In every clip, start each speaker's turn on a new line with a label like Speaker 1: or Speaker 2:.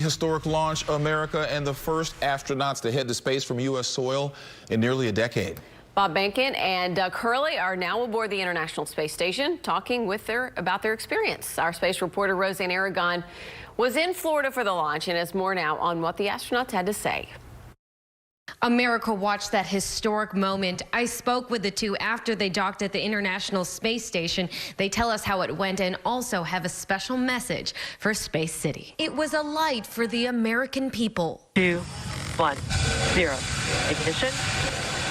Speaker 1: Historic launch, America and the first astronauts to head to space from U.S. soil in nearly a decade.
Speaker 2: Bob BEHNKEN and Doug HURLEY are now aboard the International Space Station talking about their experience. Our space reporter Roseanne ARAGON was in Florida for the launch and has more now on what the astronauts had to say.
Speaker 3: America watched that historic moment. I spoke with the two after they docked at the International Space Station. They tell us how it went and also have a special message for Space City. It was a light for the American people.
Speaker 4: 2, 1, 0. Ignition.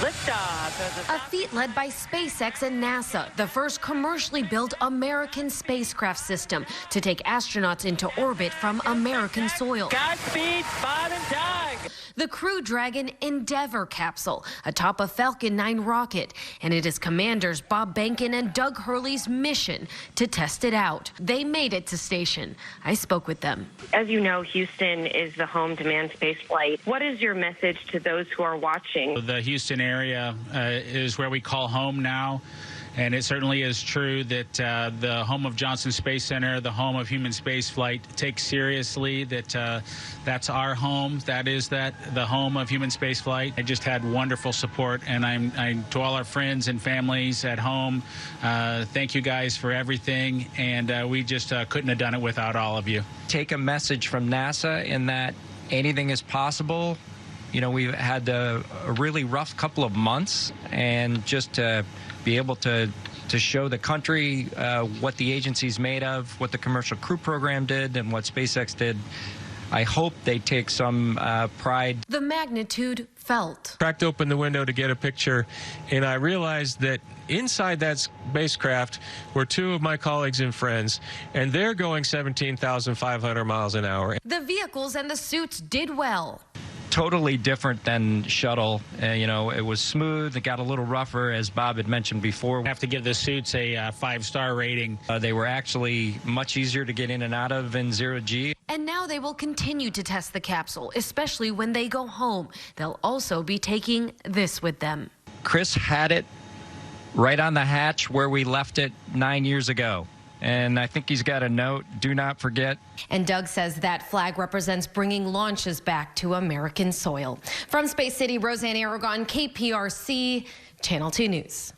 Speaker 4: Liftoff.
Speaker 3: A feat led by SpaceX and NASA, the first commercially built American spacecraft system to take astronauts into orbit from American soil.
Speaker 4: Godspeed, Bob and Doug.
Speaker 3: The Crew Dragon Endeavour capsule atop a Falcon 9 rocket, and it is commanders Bob BEHNKEN and Doug HURLEY's mission to test it out. They made it to station. I spoke with them.
Speaker 5: As you know, Houston is the home to manned space flight. What is your message to those who are watching?
Speaker 6: The Houston area is where we call home now. And it certainly is true that the home of Johnson Space Center, the home of human space flight, takes seriously that that's our home. That is the home of human space flight. I just had wonderful support, and I'm to all our friends and families at home, thank you guys for everything, and we just couldn't have done it without all of you.
Speaker 7: Take a message from NASA in that anything is possible. You know, we've had a really rough couple of months, and just to be able to show the country what the agency's made of, what the Commercial Crew Program did, and what SpaceX did, I hope they take some pride.
Speaker 3: The magnitude felt.
Speaker 8: Cracked open the window to get a picture, and I realized that inside that spacecraft were two of my colleagues and friends, and they're going 17,500 miles an hour.
Speaker 3: The vehicles and the suits did well.
Speaker 7: Totally different than shuttle. You know, it was smooth. It got a little rougher, as Bob had mentioned before.
Speaker 6: I have to give the suits a 5-star rating.
Speaker 7: They were actually much easier to get in and out of in zero-G.
Speaker 3: And now they will continue to test the capsule, especially when they go home. They'll also be taking this with them.
Speaker 7: Chris had it right on the hatch where we left it 9 years ago. And I think he's got a note, do not forget.
Speaker 3: And Doug says that flag represents bringing launches back to American soil. From Space City, Roseanne ARAGON, KPRC, Channel 2 News.